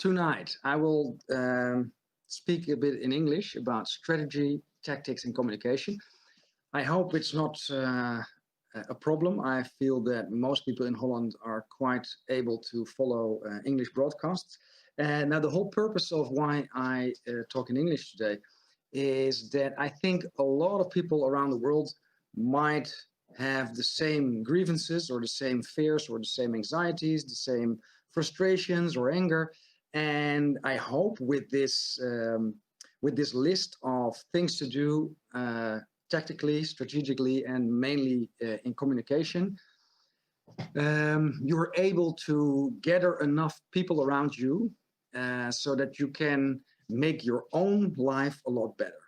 Tonight, I will speak a bit in English about strategy, tactics, and communication. I hope it's not a problem. I feel that most people in Holland are quite able to follow English broadcasts. And now, the whole purpose of why I talk in English today is that I think a lot of people around the world might have the same grievances or the same fears or the same anxieties, the same frustrations or anger. And I hope with this list of things to do tactically, strategically, and mainly in communication, you're able to gather enough people around you so that you can make your own life a lot better.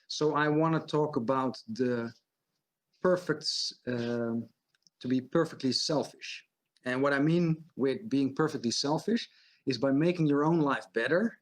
So I want to talk about the perfect, to be perfectly selfish. And what I mean with being perfectly selfish is by making your own life better,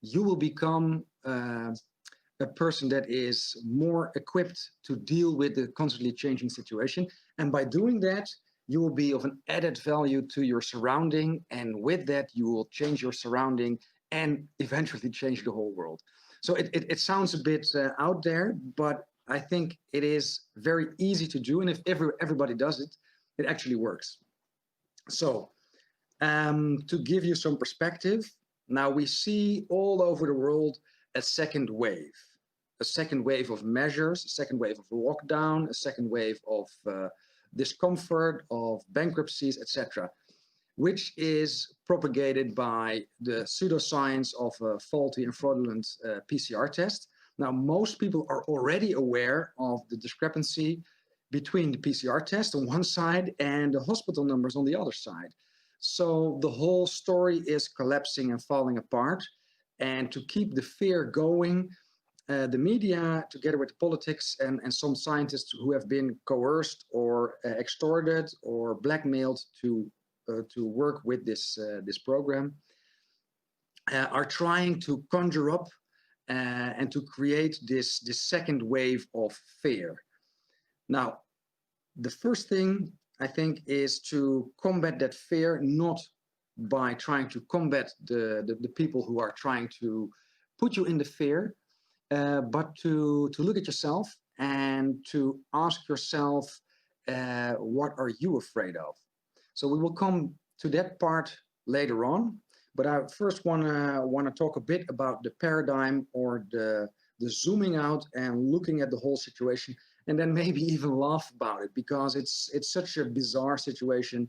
you will become a person that is more equipped to deal with the constantly changing situation. And by doing that, you will be of an added value to your surrounding. And with that, you will change your surrounding and eventually change the whole world. So it sounds a bit out there, but I think it is very easy to do. And if everybody does it, it actually works. So to give you some perspective, now we see all over the world a second wave of measures, a second wave of lockdown, a second wave of discomfort, of bankruptcies, etc., which is propagated by the pseudoscience of a faulty and fraudulent PCR test. Now, most people are already aware of the discrepancy between the PCR test on one side and the hospital numbers on the other side. So the whole story is collapsing and falling apart. And to keep the fear going, the media, together with politics and some scientists who have been coerced or extorted or blackmailed to work with this program, are trying to conjure up and to create this second wave of fear. Now, the first thing I think is to combat that fear, not by trying to combat the people who are trying to put you in the fear, but to look at yourself and to ask yourself, what are you afraid of? So we will come to that part later on, but I first want to talk a bit about the paradigm or the zooming out and looking at the whole situation, and then maybe even laugh about it, because it's such a bizarre situation,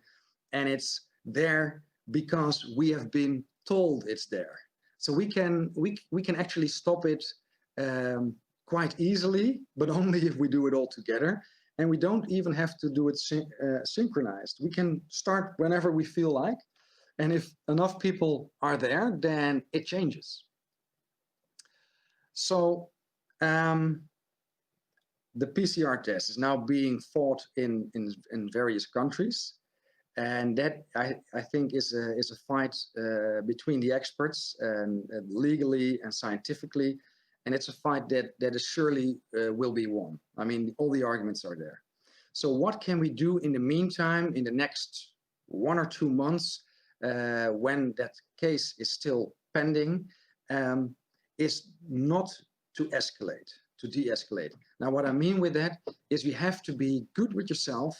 and it's there because we have been told it's there. So we can actually stop it quite easily, but only if we do it all together. And we don't even have to do it synchronized. We can start whenever we feel like. And if enough people are there, then it changes. So the PCR test is now being fought in various countries. And that, I think, is a fight between the experts, and legally and scientifically. And it's a fight that is surely will be won. I mean, all the arguments are there. So what can we do in the meantime, in the next 1 or 2 months, when that case is still pending, is not to escalate, to de-escalate. Now, what I mean with that is you have to be good with yourself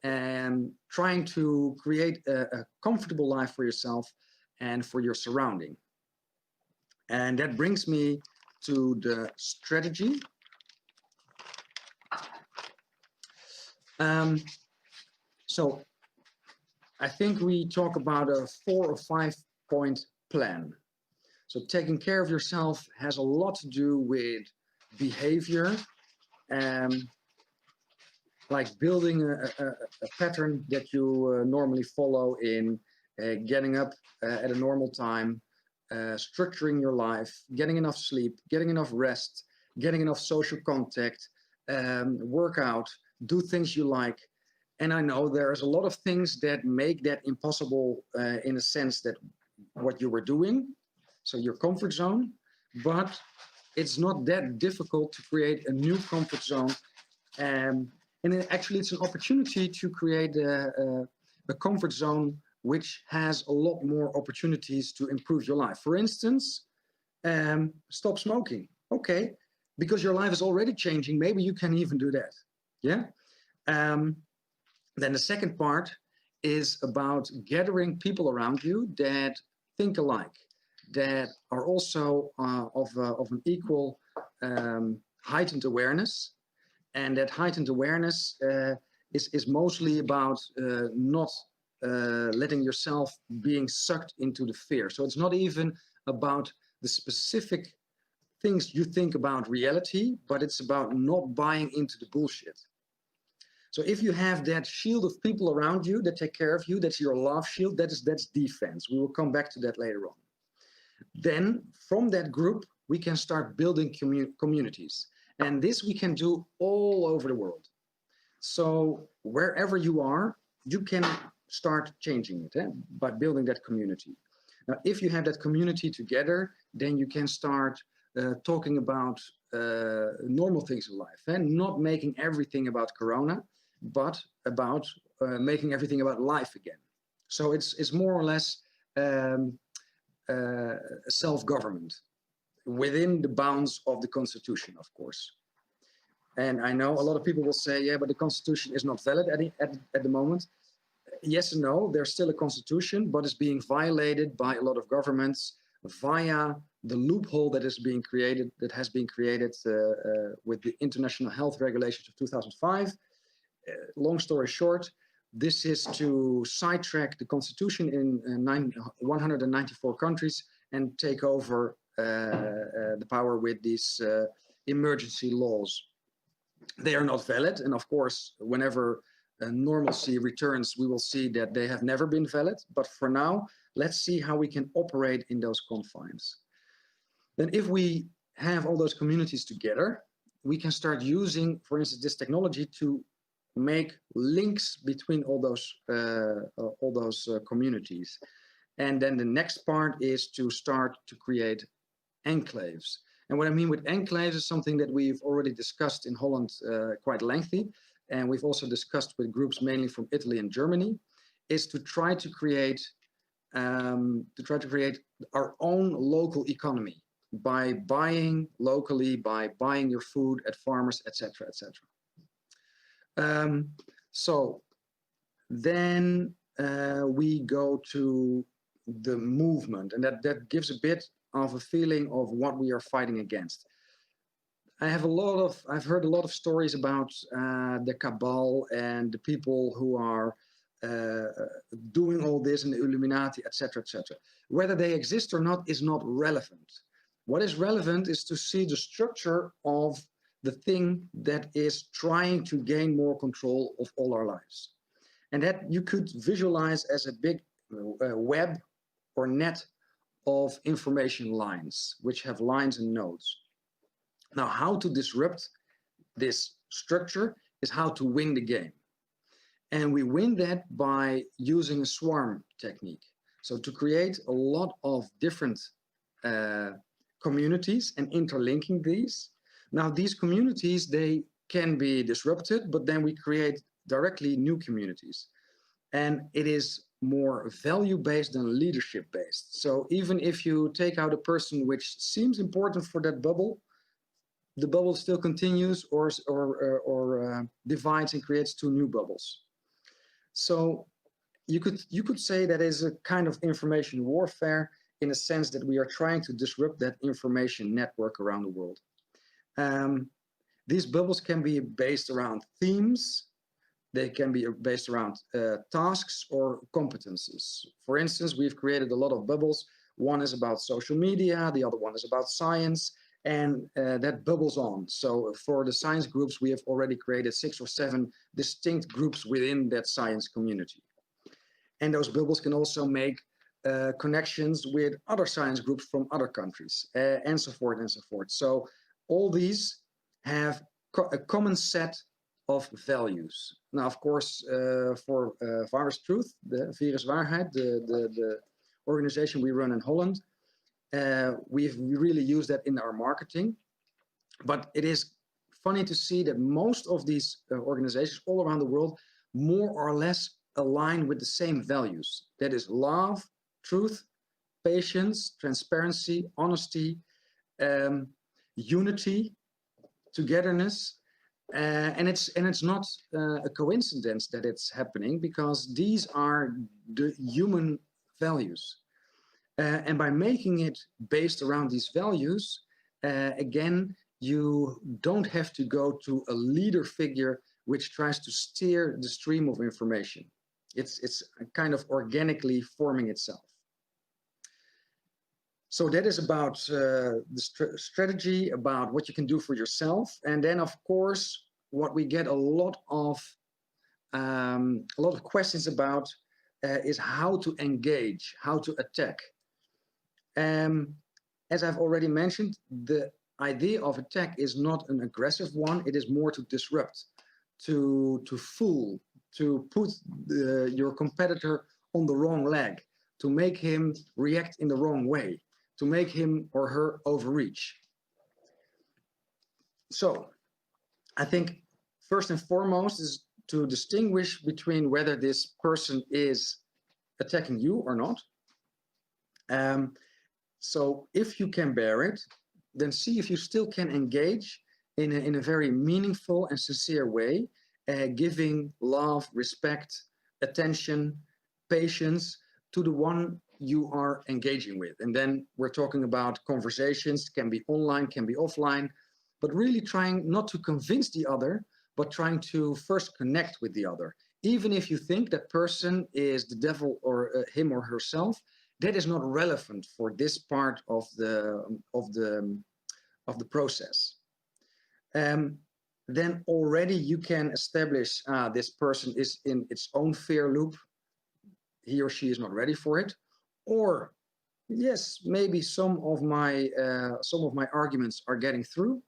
and trying to create a comfortable life for yourself and for your surrounding. And that brings me to the strategy. So I think we talk about a 4 or 5 point plan. So taking care of yourself has a lot to do with behavior, like building a pattern that you normally follow in getting up at a normal time, structuring your life, getting enough sleep, getting enough rest, getting enough social contact, work out, do things you like. And I know there's a lot of things that make that impossible in a sense that what you were doing, so your comfort zone, but it's not that difficult to create a new comfort zone. And actually it's an opportunity to create a comfort zone which has a lot more opportunities to improve your life. For instance, stop smoking. Okay, because your life is already changing, maybe you can even do that. Yeah. Then the second part is about gathering people around you that think alike, that are also of an equal heightened awareness. And that heightened awareness is mostly about not letting yourself being sucked into the fear. So it's not even about the specific things you think about reality, but it's about not buying into the bullshit. So if you have that shield of people around you that take care of you, that's your love shield, that's defense. We will come back to that later on. Then from that group, we can start building communities. And this we can do all over the world. So wherever you are, you can start changing it by building that community. Now, if you have that community together, then you can start talking about normal things in life, and not making everything about Corona, but about making everything about life again. So it's more or less self-government within the bounds of the Constitution, of course. And I know a lot of people will say, yeah, but the Constitution is not valid at the moment. Yes and no, there's still a Constitution, but it's being violated by a lot of governments via the loophole that has been created with the International Health Regulations of 2005. Long story short, this is to sidetrack the Constitution in 194 countries and take over the power with these emergency laws. They are not valid, and of course, whenever normalcy returns, we will see that they have never been valid. But for now, let's see how we can operate in those confines. Then if we have all those communities together, we can start using, for instance, this technology to make links between all those communities. And then the next part is to start to create enclaves. And what I mean with enclaves is something that we've already discussed in Holland quite lengthy, and we've also discussed with groups mainly from Italy and Germany, is to try to create our own local economy by buying locally, by buying your food at farmers, etc., etc. So then we go to the movement, and that gives a bit of a feeling of what we are fighting against. I've heard a lot of stories about the cabal and the people who are doing all this and the Illuminati, etc., etc. Whether they exist or not is not relevant. What is relevant is to see the structure of the thing that is trying to gain more control of all our lives. And that you could visualize as a big web or net of information lines, which have lines and nodes. Now, how to disrupt this structure is how to win the game. And we win that by using a swarm technique. So to create a lot of different communities and interlinking these. Now, these communities, they can be disrupted, but then we create directly new communities. And it is more value-based than leadership-based. So even if you take out a person which seems important for that bubble, the bubble still continues or divides and creates two new bubbles. So you could say that is a kind of information warfare, in a sense that we are trying to disrupt that information network around the world. These bubbles can be based around themes. They can be based around tasks or competences. For instance, we've created a lot of bubbles. One is about social media, the other one is about science, and that bubbles on. So for the science groups, we have already created 6 or 7 distinct groups within that science community. And those bubbles can also make connections with other science groups from other countries, and so forth and so forth. So all these have a common set of values. Now, of course, for Virus Truth, the Virus Waarheid, the organization we run in Holland, we really use that in our marketing. But it is funny to see that most of these organizations all around the world more or less align with the same values. That is love, truth, patience, transparency, honesty, um, unity, togetherness. And it's not a coincidence that it's happening, because these are the human values. And by making it based around these values, again, you don't have to go to a leader figure which tries to steer the stream of information. It's kind of organically forming itself. So that is about the strategy, about what you can do for yourself. And then, of course, what we get a lot of questions about is how to engage, how to attack. As I've already mentioned, the idea of attack is not an aggressive one. It is more to disrupt, to fool, to put your competitor on the wrong leg, to make him react in the wrong way, to make him or her overreach. So I think first and foremost is to distinguish between whether this person is attacking you or not. So if you can bear it, then see if you still can engage in a very meaningful and sincere way, giving love, respect, attention, patience to the one you are engaging with. And then we're talking about conversations, can be online, can be offline, but really trying not to convince the other, but trying to first connect with the other. Even if you think that person is the devil or him or herself, that is not relevant for this part of the process. Then already you can establish this person is in its own fear loop. He or she is not ready for it. Or yes, maybe some of my arguments are getting through,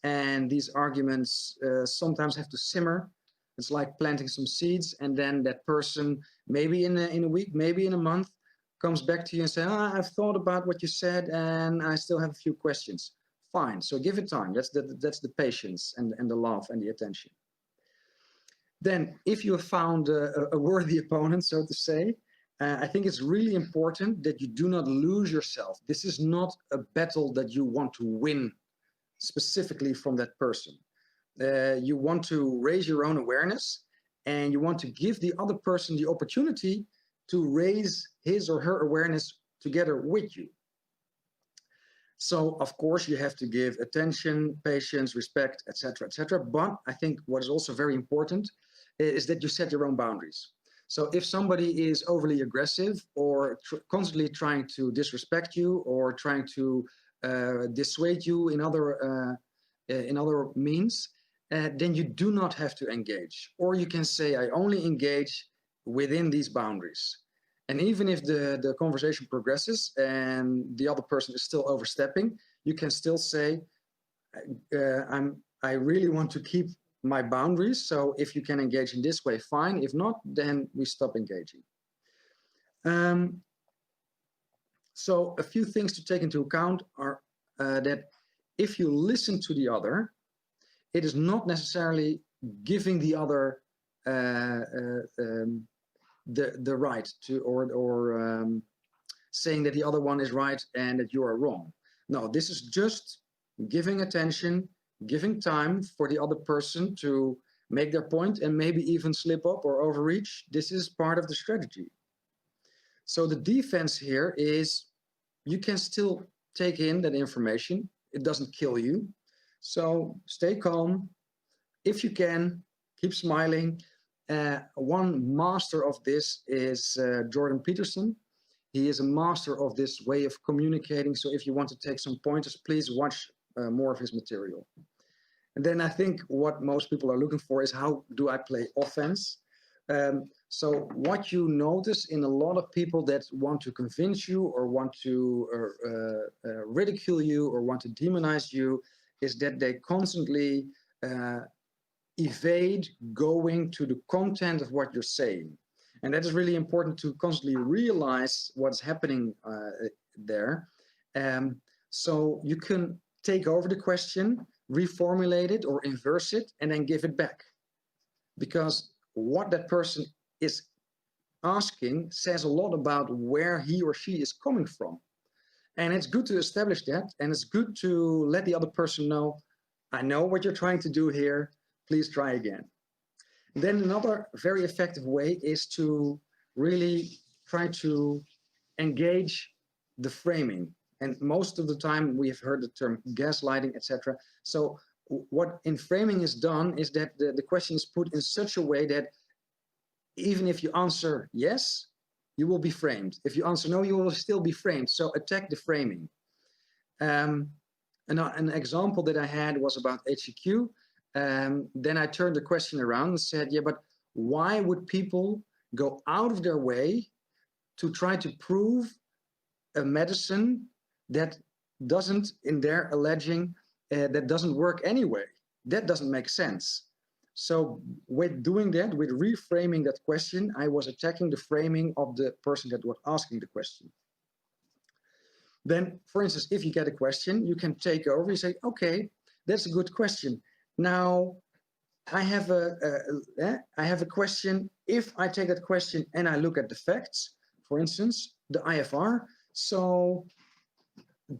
and these arguments sometimes have to simmer. It's like planting some seeds, and then that person, maybe in a week, maybe in a month, comes back to you and says, I've thought about what you said, and I still have a few questions. Fine, so give it time. That's the patience and the love and the attention. Then, if you have found a worthy opponent, so to say, I think it's really important that you do not lose yourself. This is not a battle that you want to win specifically from that person. You want to raise your own awareness, and you want to give the other person the opportunity to raise his or her awareness together with you. So, of course, you have to give attention, patience, respect, etc., etc. But I think what is also very important is that you set your own boundaries. So if somebody is overly aggressive or constantly trying to disrespect you or trying to dissuade you in other means, then you do not have to engage. Or you can say, I only engage within these boundaries. And even if the conversation progresses and the other person is still overstepping, you can still say, I really want to keep my boundaries. So if you can engage in this way, fine. If not, then we stop engaging. So a few things to take into account are that if you listen to the other, it is not necessarily giving the other the right to, or saying that the other one is right and that you are wrong. No, this is just giving attention, giving time for the other person to make their point and maybe even slip up or overreach. This is part of the strategy. So the defense here is you can still take in that information. It doesn't kill you. So stay calm. If you can, keep smiling. One master of this is Jordan Peterson. He is a master of this way of communicating. So if you want to take some pointers, please watch more of his material. And then I think what most people are looking for is, how do I play offense? So what you notice in a lot of people that want to convince you or want to ridicule you or want to demonize you is that they constantly evade going to the content of what you're saying. And that is really important to constantly realize what's happening there. So you can take over the question, reformulate it or inverse it, and then give it back. Because what that person is asking says a lot about where he or she is coming from. And it's good to establish that. And it's good to let the other person know, I know what you're trying to do here. Please try again. Then another very effective way is to really try to engage the framing. And most of the time we have heard the term gaslighting, etc. So what in framing is done is that the question is put in such a way that even if you answer yes, you will be framed. If you answer no, you will still be framed. So attack the framing. An example that I had was about HCQ. Then I turned the question around and said, yeah, but why would people go out of their way to try to prove a medicine that doesn't, in their alleging, that doesn't work anyway? That doesn't make sense. So with doing that, with reframing that question, I was attacking the framing of the person that was asking the question. Then, for instance, if you get a question, you can take over, you say, okay, that's a good question. Now, I have a question. If I take that question and I look at the facts, for instance, the IFR, so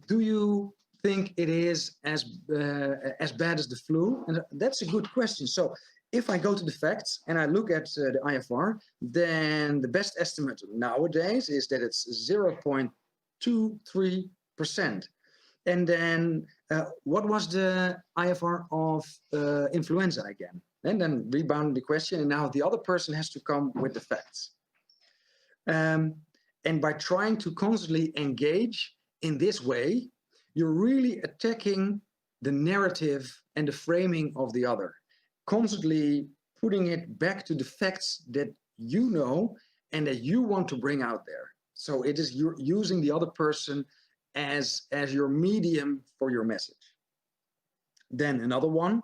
do you think it is as bad as the flu? And that's a good question. So if I go to the facts and I look at the IFR, then the best estimate nowadays is that it's 0.23%. And then what was the IFR of influenza again? And then rebound the question, and now the other person has to come with the facts. And by trying to constantly engage in this way, you're really attacking the narrative and the framing of the other, constantly putting it back to the facts that you know and that you want to bring out there. So it is you're using the other person as your medium for your message. Then another one,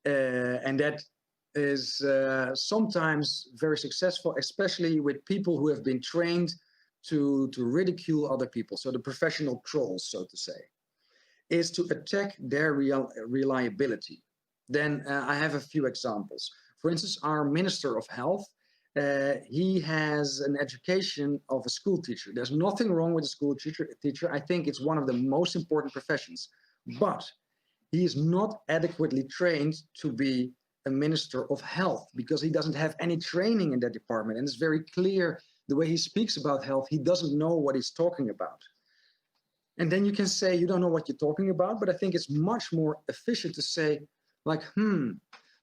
and that is sometimes very successful, especially with people who have been trained to ridicule other people. So the professional trolls, so to say, is to attack their reliability. Then I have a few examples. For instance, our Minister of Health, he has an education of a school teacher. There's nothing wrong with a school teacher. I think it's one of the most important professions. But he is not adequately trained to be a Minister of Health because he doesn't have any training in that department. And it's very clear the way he speaks about health, he doesn't know what he's talking about. And then you can say, you don't know what you're talking about, but I think it's much more efficient to say, like,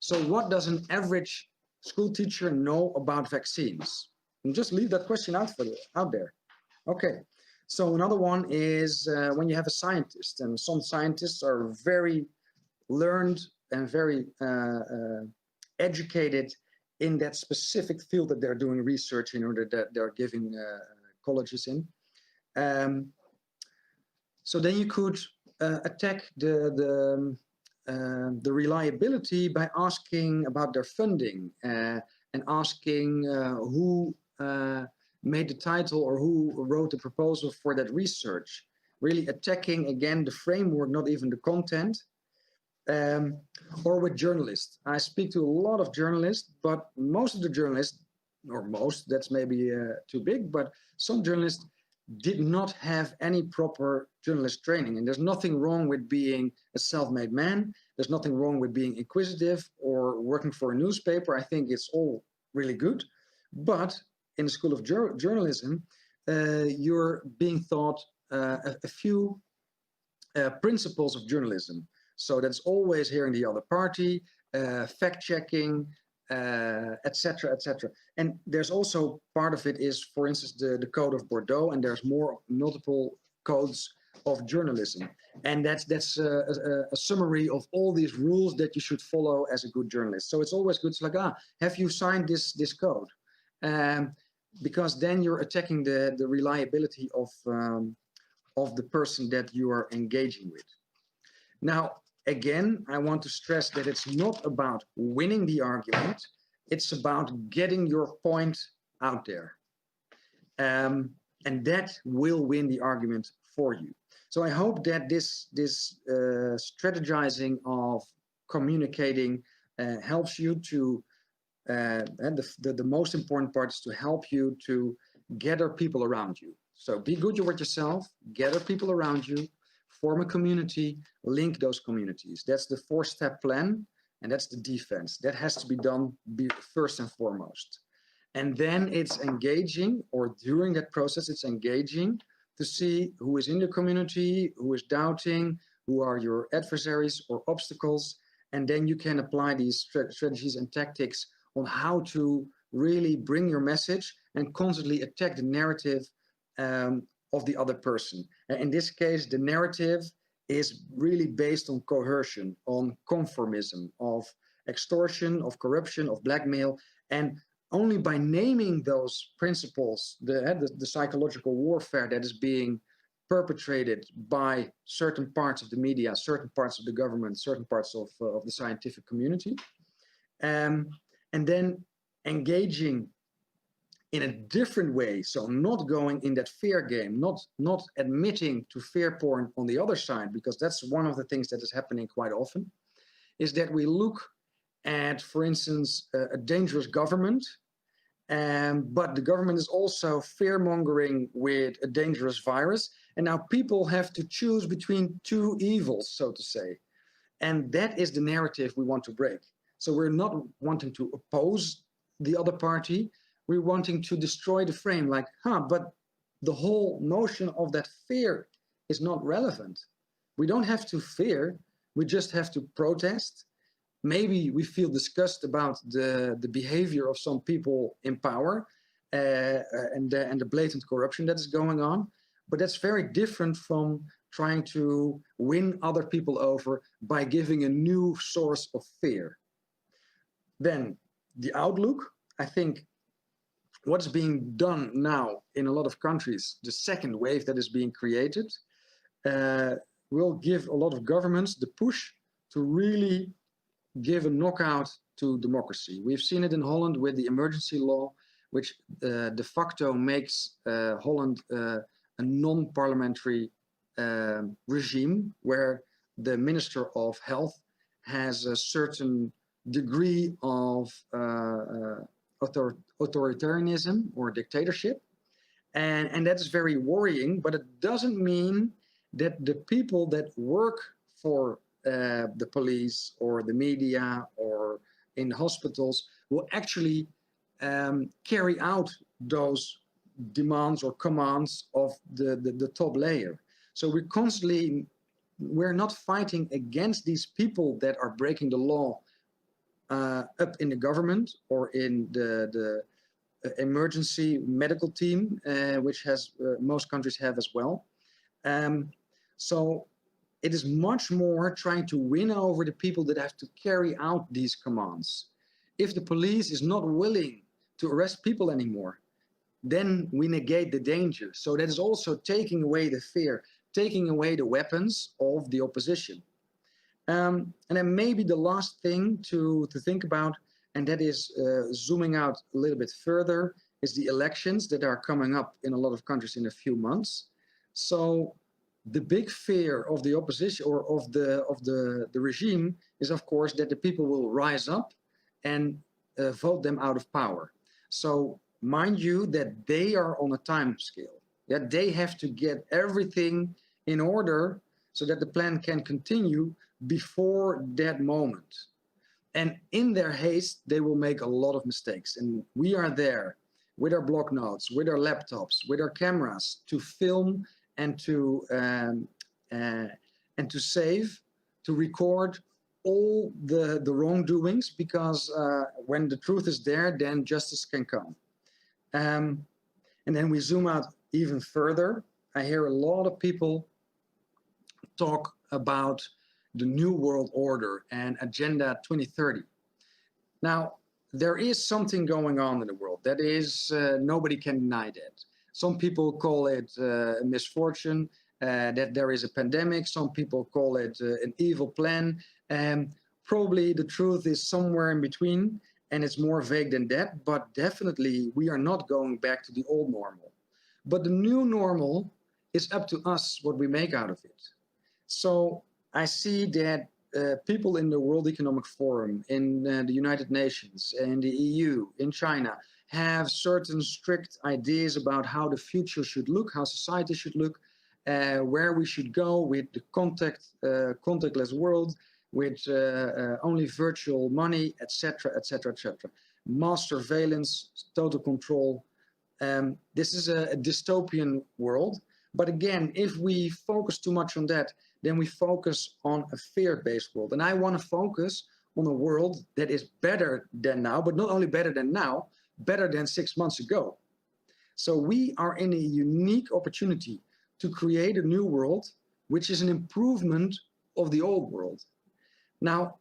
so what does an average school teacher know about vaccines? And just leave that question out there. Okay. So another one is when you have a scientist, and some scientists are very learned and very educated in that specific field that they're doing research in, or that they're giving colleges in. So then you could attack the reliability by asking about their funding and asking who made the title or who wrote the proposal for that research. Really attacking, again, the framework, not even the content. Or with journalists. I speak to a lot of journalists, but most of the journalists, or most, that's maybe too big, but some journalists did not have any proper journalist training. And there's nothing wrong with being a self-made man. There's nothing wrong with being inquisitive or working for a newspaper. I think it's all really good. But in the School of Journalism, you're being taught a few principles of journalism. So that's always hearing the other party, fact-checking, etc., etc. And there's also part of it is, for instance, the Code of Bordeaux, and there's multiple codes of journalism. And that's a summary of all these rules that you should follow as a good journalist. So it's always good to like, have you signed this code? Because then you're attacking the reliability of the person that you are engaging with. Now, again, I want to stress that it's not about winning the argument. It's about getting your point out there. And that will win the argument for you. So I hope that this strategizing of communicating helps you to and the most important part is to help you to gather people around you. So be good with yourself, gather people around you, form a community, link those communities. That's the 4-step plan, and that's the defense. That has to be done first and foremost. And then it's engaging, or during that process, it's engaging to see who is in the community, who is doubting, who are your adversaries or obstacles. And then you can apply these strategies and tactics on how to really bring your message and constantly attack the narrative of the other person. In this case, the narrative is really based on coercion, on conformism, of extortion, of corruption, of blackmail. And only by naming those principles, the psychological warfare that is being perpetrated by certain parts of the media, certain parts of the government, certain parts of the scientific community, and then engaging in a different way, so not going in that fear game, not admitting to fear porn on the other side, because that's one of the things that is happening quite often, is that we look at, for instance, a dangerous government, but the government is also fear-mongering with a dangerous virus, and now people have to choose between two evils, so to say. And that is the narrative we want to break. So we're not wanting to oppose the other party, we're wanting to destroy the frame, like, but the whole notion of that fear is not relevant. We don't have to fear, we just have to protest. Maybe we feel disgust about the behavior of some people in power and the blatant corruption that is going on, but that's very different from trying to win other people over by giving a new source of fear. Then the outlook, I think what's being done now in a lot of countries, the second wave that is being created, will give a lot of governments the push to really give a knockout to democracy. We've seen it in Holland with the emergency law, which de facto makes Holland a non-parliamentary regime where the Minister of Health has a certain degree of authoritarianism or dictatorship. And that is very worrying, but it doesn't mean that the people that work for the police or the media or in hospitals will actually carry out those demands or commands of the top layer. So we're not fighting against these people that are breaking the law up in the government or in the emergency medical team, which has most countries have as well. So it is much more trying to win over the people that have to carry out these commands. If the police is not willing to arrest people anymore, then we negate the danger. So that is also taking away the fear, taking away the weapons of the opposition. And then maybe the last thing to think about, and that is zooming out a little bit further, is the elections that are coming up in a lot of countries in a few months. So the big fear of the opposition or of the regime is, of course, that the people will rise up and vote them out of power. So mind you that they are on a time scale, that they have to get everything in order so that the plan can continue before that moment. And in their haste, they will make a lot of mistakes. And we are there with our block notes, with our laptops, with our cameras to film and to save, to record all the wrongdoings, because when the truth is there, then justice can come. And then we zoom out even further. I hear a lot of people talk about the New World Order and Agenda 2030. Now, there is something going on in the world. That is, nobody can deny that. Some people call it a misfortune, that there is a pandemic. Some people call it an evil plan. Probably the truth is somewhere in between, and it's more vague than that. But definitely, we are not going back to the old normal. But the new normal is up to us what we make out of it. So I see that people in the World Economic Forum, in the United Nations, in the EU, in China, have certain strict ideas about how the future should look, how society should look, where we should go with the contactless world, with only virtual money, etc., etc., etc. Mass surveillance, total control. This is a dystopian world. But again, if we focus too much on that, then we focus on a fear-based world. And I want to focus on a world that is better than now, but not only better than now, better than 6 months ago. So we are in a unique opportunity to create a new world, which is an improvement of the old world. Now,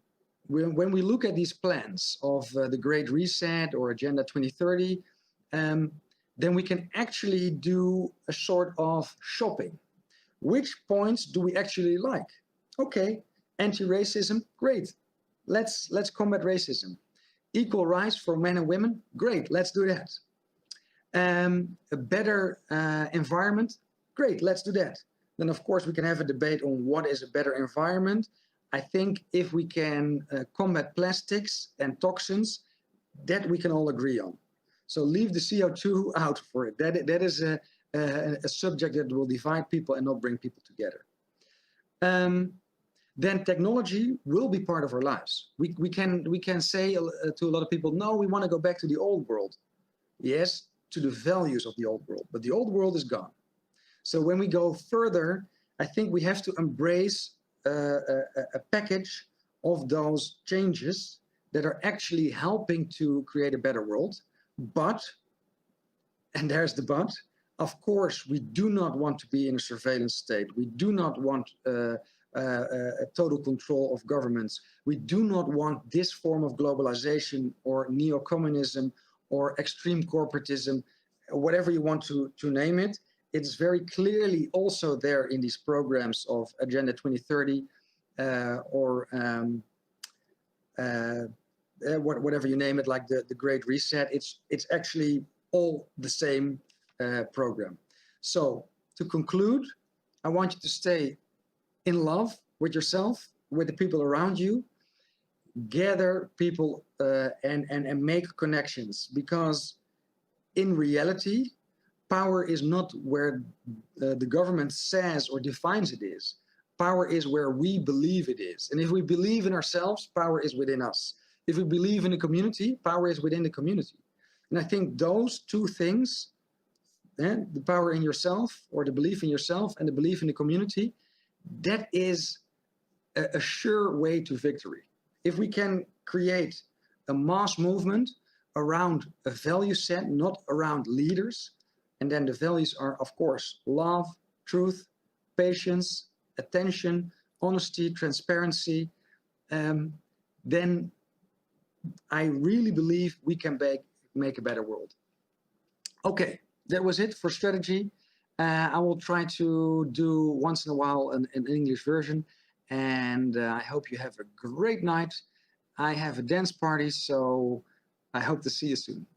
when we look at these plans of the Great Reset or Agenda 2030, then we can actually do a sort of shopping. Which points do we actually like? Okay, anti-racism, great. Let's combat racism. Equal rights for men and women, great, let's do that. A better environment, great, let's do that. Then of course we can have a debate on what is a better environment. I think if we can combat plastics and toxins, that we can all agree on. So leave the CO2 out for it. That is a subject that will divide people and not bring people together. Then technology will be part of our lives. We can say to a lot of people, no, we want to go back to the old world. Yes, to the values of the old world, but the old world is gone. So when we go further, I think we have to embrace a package of those changes that are actually helping to create a better world. But, and there's the but, of course, we do not want to be in a surveillance state. We do not want a total control of governments. We do not want this form of globalization or neo-communism or extreme corporatism, whatever you want to name it. It's very clearly also there in these programs of Agenda 2030 or whatever you name it, like the Great Reset. It's actually all the same program. So to conclude, I want you to stay in love with yourself, with the people around you, gather people and make connections, because in reality, power is not where the government says or defines it is. Power is where we believe it is. And if we believe in ourselves, power is within us. If we believe in the community, power is within the community. And I think those two things, the power in yourself, or the belief in yourself, and the belief in the community, that is a sure way to victory. If we can create a mass movement around a value set, not around leaders, and then the values are, of course, love, truth, patience, attention, honesty, transparency, then I really believe we can make a better world. Okay, that was it for strategy. I will try to do once in a while an English version, and I hope you have a great night. I have a dance party, so I hope to see you soon.